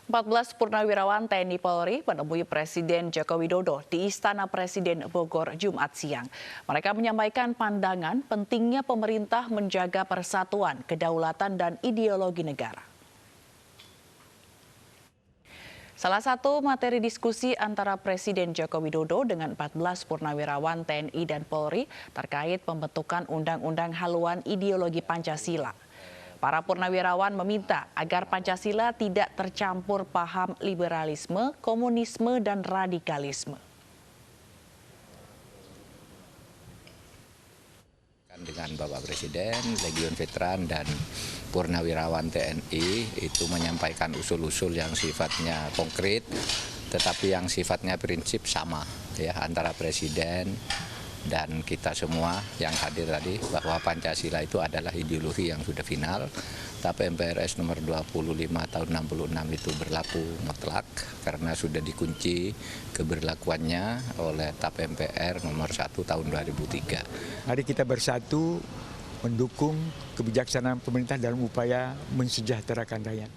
14 purnawirawan TNI Polri menemui Presiden Joko Widodo di Istana Presiden Bogor Jumat siang. Mereka menyampaikan pandangan pentingnya pemerintah menjaga persatuan, kedaulatan, dan ideologi negara. Salah satu materi diskusi antara Presiden Joko Widodo dengan 14 purnawirawan TNI dan Polri terkait pembentukan undang-undang haluan ideologi Pancasila. Para purnawirawan meminta agar Pancasila tidak tercampur paham liberalisme, komunisme, dan radikalisme. Dengan Bapak Presiden, Legiun Veteran, dan purnawirawan TNI itu menyampaikan usul-usul yang sifatnya konkret, tetapi yang sifatnya prinsip sama ya antara Presiden dan kita semua yang hadir tadi, bahwa Pancasila itu adalah ideologi yang sudah final. TAP MPRS nomor 25 tahun 66 itu berlaku mutlak karena sudah dikunci keberlakuannya oleh TAP MPR nomor 1 tahun 2003. Mari kita bersatu mendukung kebijaksanaan pemerintah dalam upaya mensejahterakan rakyat.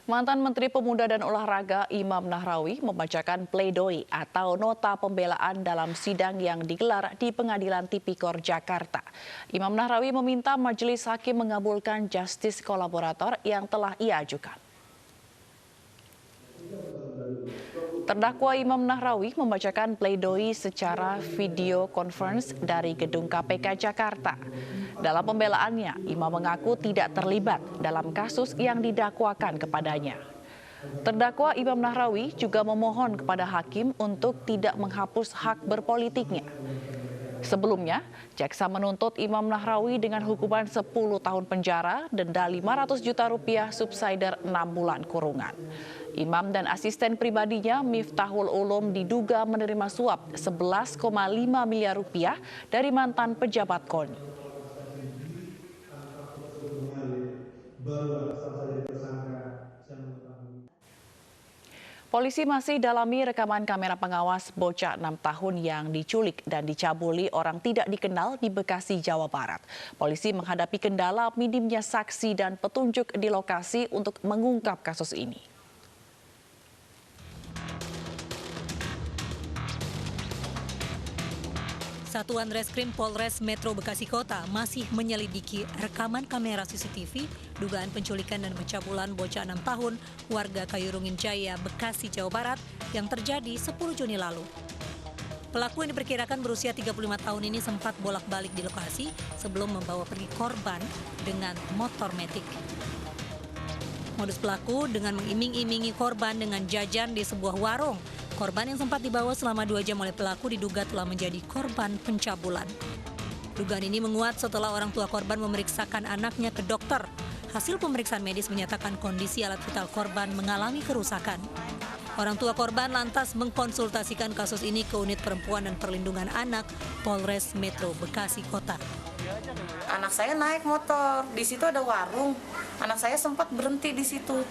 Mantan Menteri Pemuda dan Olahraga Imam Nahrawi membacakan pledoi atau nota pembelaan dalam sidang yang digelar di Pengadilan Tipikor Jakarta. Imam Nahrawi meminta majelis hakim mengabulkan justice kolaborator yang telah ia ajukan. Terdakwa Imam Nahrawi membacakan pledoi secara video conference dari gedung KPK Jakarta. Dalam pembelaannya, Imam mengaku tidak terlibat dalam kasus yang didakwakan kepadanya. Terdakwa Imam Nahrawi juga memohon kepada hakim untuk tidak menghapus hak berpolitiknya. Sebelumnya, jaksa menuntut Imam Nahrawi dengan hukuman 10 tahun penjara, denda 500 juta rupiah, subsidiar 6 bulan kurungan. Imam dan asisten pribadinya Miftahul Ulum diduga menerima suap 11,5 miliar rupiah dari mantan pejabat KONI. Polisi masih dalami rekaman kamera pengawas bocah 6 tahun yang diculik dan dicabuli orang tidak dikenal di Bekasi, Jawa Barat. Polisi menghadapi kendala minimnya saksi dan petunjuk di lokasi untuk mengungkap kasus ini. Satuan Reskrim Polres Metro Bekasi Kota masih menyelidiki rekaman kamera CCTV dugaan penculikan dan pencabulan bocah 6 tahun warga Kayurungin Jaya, Bekasi, Jawa Barat yang terjadi 10 Juni lalu. Pelaku yang diperkirakan berusia 35 tahun ini sempat bolak-balik di lokasi sebelum membawa pergi korban dengan motor metik. Modus pelaku dengan mengiming-imingi korban dengan jajan di sebuah warung. Korban yang sempat dibawa selama 2 jam oleh pelaku diduga telah menjadi korban pencabulan. Dugaan ini menguat setelah orang tua korban memeriksakan anaknya ke dokter. Hasil pemeriksaan medis menyatakan kondisi alat vital korban mengalami kerusakan. Orang tua korban lantas mengkonsultasikan kasus ini ke Unit Perempuan dan Perlindungan Anak Polres Metro Bekasi Kota. Anak saya naik motor, di situ ada warung. Anak saya sempat berhenti di situ.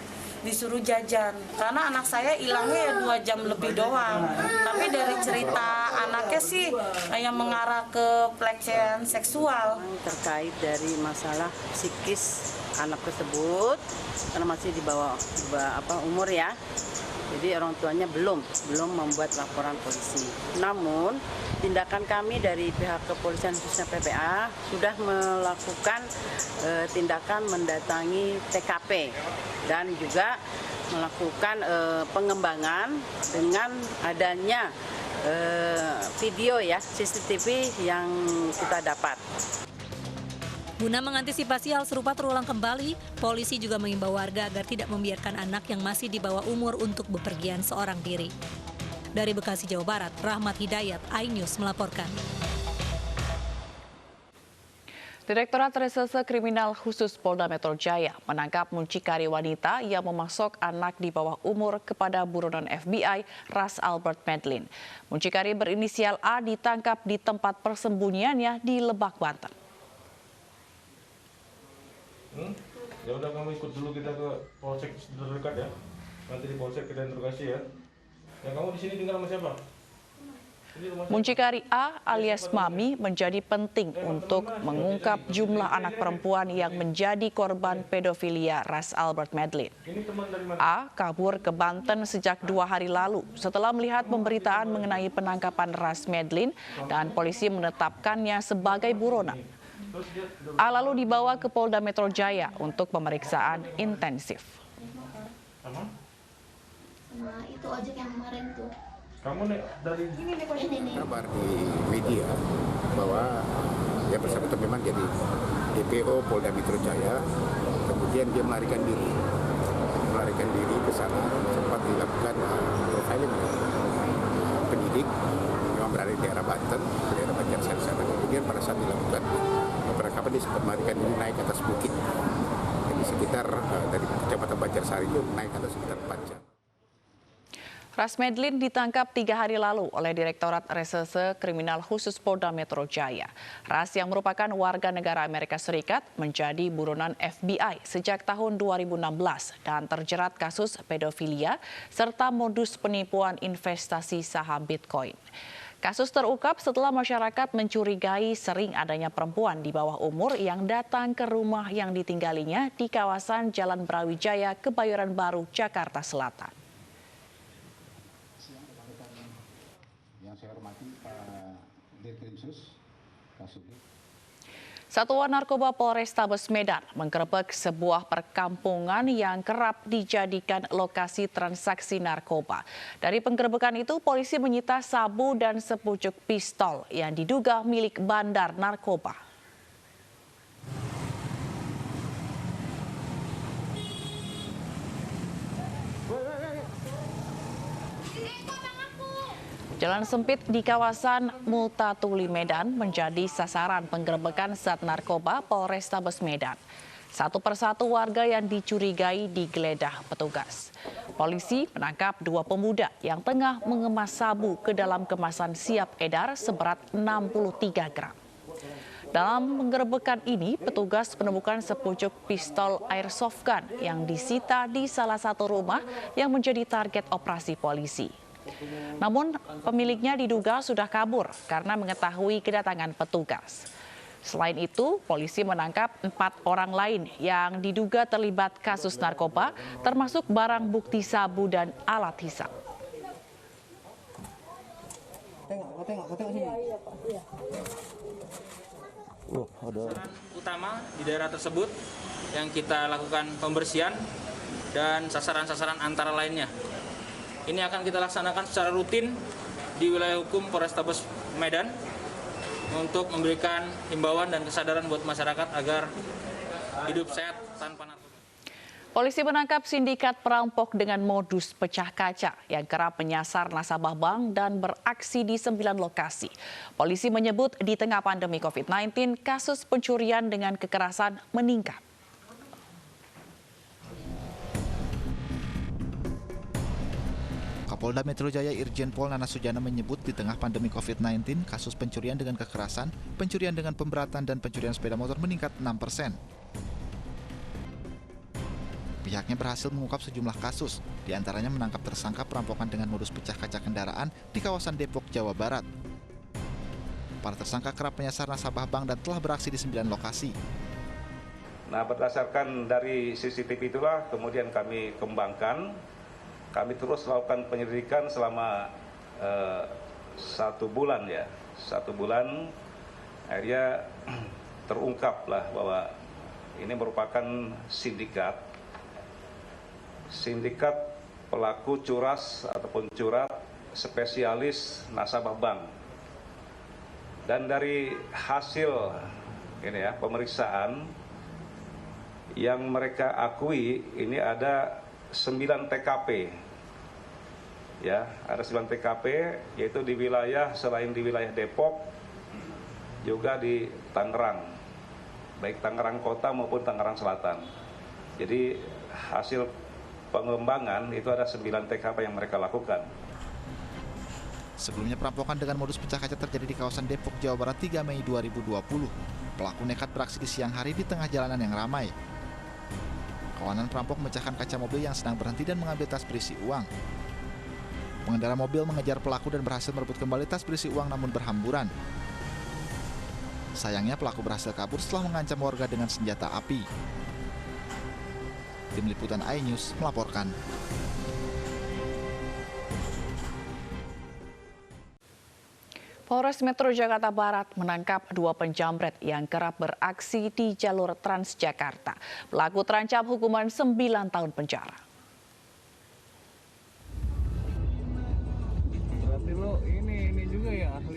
Disuruh jajan karena anak saya hilangnya 2 jam lebih doang, tapi dari cerita anaknya sih yang mengarah ke pelecehan seksual. Terkait dari masalah psikis anak tersebut karena masih di bawah umur ya, jadi orang tuanya belum membuat laporan polisi. Namun tindakan kami dari pihak kepolisian khususnya PPA sudah melakukan tindakan mendatangi TKP dan juga melakukan pengembangan dengan adanya video ya CCTV yang kita dapat. Guna mengantisipasi hal serupa terulang kembali, polisi juga mengimbau warga agar tidak membiarkan anak yang masih di bawah umur untuk bepergian seorang diri. Dari Bekasi, Jawa Barat, Rahmat Hidayat, iNews melaporkan. Direktorat Reserse Kriminal Khusus Polda Metro Jaya menangkap muncikari wanita yang memasok anak di bawah umur kepada buronan FBI Ras Albert Medlin. Muncikari berinisial A ditangkap di tempat persembunyiannya di Lebak, Banten. Ya udah, kamu ikut dulu kita ke polsek terdekat ya. Nanti di polsek kita interogasi ya. Ya, kamu di sini tinggal sama siapa? Muncikari A alias Mami menjadi penting untuk mengungkap jumlah anak perempuan yang menjadi korban pedofilia Ras Albert Medlin. A kabur ke Banten sejak 2 hari lalu setelah melihat pemberitaan mengenai penangkapan Ras Medlin dan polisi menetapkannya sebagai buronan. A lalu dibawa ke Polda Metro Jaya untuk pemeriksaan intensif. Sama itu ojek yang kemarin tuh. Kamu nih dari Ini. Kabar di media bahwa dia bersangkutan memang jadi DPO Polda Metro Jaya, kemudian dia melarikan diri ke sana, sempat dilakukan profiling penyidik yang berada di daerah Banten, daerah Banjarsari sana. Kemudian pada saat dilakukan penangkapan dia sempat melarikan diri naik ke atas bukit, di sekitar dari Kecamatan Banjarsari itu naik ke atas sekitar 4 jam. Ras Medlin ditangkap 3 hari lalu oleh Direktorat Reserse Kriminal Khusus Polda Metro Jaya. Ras yang merupakan warga negara Amerika Serikat menjadi buronan FBI sejak tahun 2016 dan terjerat kasus pedofilia serta modus penipuan investasi saham Bitcoin. Kasus terungkap setelah masyarakat mencurigai sering adanya perempuan di bawah umur yang datang ke rumah yang ditinggalinya di kawasan Jalan Brawijaya, Kebayoran Baru, Jakarta Selatan. Yang saya hormati Pak Dirkrimsus Kasubdit. Satuan Narkoba Polrestabes Medan menggerebek sebuah perkampungan yang kerap dijadikan lokasi transaksi narkoba. Dari penggerebekan itu, polisi menyita sabu dan sepucuk pistol yang diduga milik bandar narkoba. Jalan sempit di kawasan Multatuli Medan menjadi sasaran penggerebekan zat narkoba Polrestabes Medan. Satu persatu warga yang dicurigai digeledah petugas. Polisi menangkap 2 pemuda yang tengah mengemas sabu ke dalam kemasan siap edar seberat 63 gram. Dalam penggerebekan ini, petugas menemukan sepucuk pistol airsoft gun yang disita di salah satu rumah yang menjadi target operasi polisi. Namun pemiliknya diduga sudah kabur karena mengetahui kedatangan petugas. Selain itu, polisi menangkap 4 orang lain yang diduga terlibat kasus narkoba, termasuk barang bukti sabu dan alat hisap. Sasaran utama di daerah tersebut yang kita lakukan pembersihan dan sasaran-sasaran antara lainnya. Ini akan kita laksanakan secara rutin di wilayah hukum Polrestabes Medan untuk memberikan himbauan dan kesadaran buat masyarakat agar hidup sehat tanpa narkoba. Polisi menangkap sindikat perampok dengan modus pecah kaca yang kerap menyasar nasabah bank dan beraksi di 9 lokasi. Polisi menyebut di tengah pandemi COVID-19, kasus pencurian dengan kekerasan meningkat. Kapolda Metro Jaya Irjen Pol Nana Sujana menyebut di tengah pandemi COVID-19, kasus pencurian dengan kekerasan, pencurian dengan pemberatan, dan pencurian sepeda motor meningkat 6%. Pihaknya berhasil mengungkap sejumlah kasus, diantaranya menangkap tersangka perampokan dengan modus pecah kaca kendaraan di kawasan Depok, Jawa Barat. Para tersangka kerap menyasar nasabah bank dan telah beraksi di 9 lokasi. Nah, berdasarkan dari CCTV itulah kemudian kami kembangkan. Kami terus melakukan penyelidikan selama 1 bulan ya. 1 bulan akhirnya terungkaplah bahwa ini merupakan sindikat pelaku curas ataupun curat spesialis nasabah bank. Dan dari hasil ini ya pemeriksaan yang mereka akui ini ada 9 TKP. Ya, ada 9 TKP yaitu di wilayah selain di wilayah Depok juga di Tangerang. Baik Tangerang Kota maupun Tangerang Selatan. Jadi hasil pengembangan itu ada 9 TKP yang mereka lakukan. Sebelumnya perampokan dengan modus pecah kaca terjadi di kawasan Depok, Jawa Barat 3 Mei 2020. Pelaku nekat beraksi di siang hari di tengah jalanan yang ramai. Kawanan perampok memecahkan kaca mobil yang sedang berhenti dan mengambil tas berisi uang. Pengendara mobil mengejar pelaku dan berhasil merebut kembali tas berisi uang namun berhamburan. Sayangnya pelaku berhasil kabur setelah mengancam warga dengan senjata api. Tim Liputan iNews melaporkan. Polres Metro Jakarta Barat menangkap 2 penjamret yang kerap beraksi di jalur Transjakarta. Pelaku terancam hukuman 9 tahun penjara.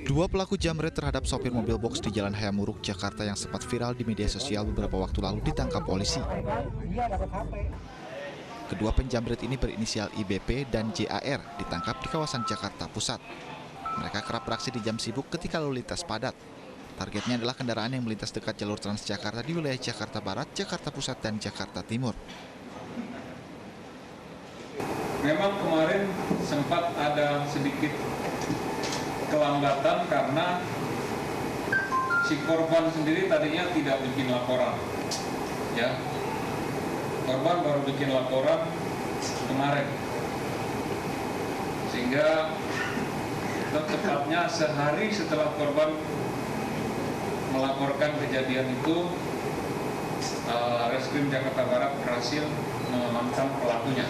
Dua pelaku jamret terhadap sopir mobil box di Jalan Hayamuruk, Jakarta yang sempat viral di media sosial beberapa waktu lalu ditangkap polisi. Kedua penjamret ini berinisial IBP dan JAR ditangkap di kawasan Jakarta Pusat. Mereka kerap beraksi di jam sibuk ketika lalu lintas padat. Targetnya adalah kendaraan yang melintas dekat jalur Transjakarta di wilayah Jakarta Barat, Jakarta Pusat, dan Jakarta Timur. Memang kemarin sempat ada sedikit kelambatan karena si korban sendiri tadinya tidak bikin laporan, ya. Korban baru bikin laporan kemarin, sehingga tepatnya sehari setelah korban melaporkan kejadian itu, Reskrim Jakarta Barat berhasil mengamankan pelakunya.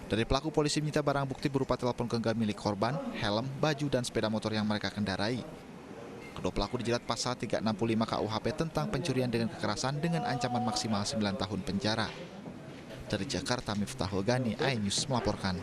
Dari pelaku, polisi menyita barang bukti berupa telepon genggam milik korban, helm, baju, dan sepeda motor yang mereka kendarai. Kedua pelaku dijerat pasal 365 KUHP tentang pencurian dengan kekerasan dengan ancaman maksimal 9 tahun penjara. Dari Jakarta, Miftahul Gani, iNews melaporkan.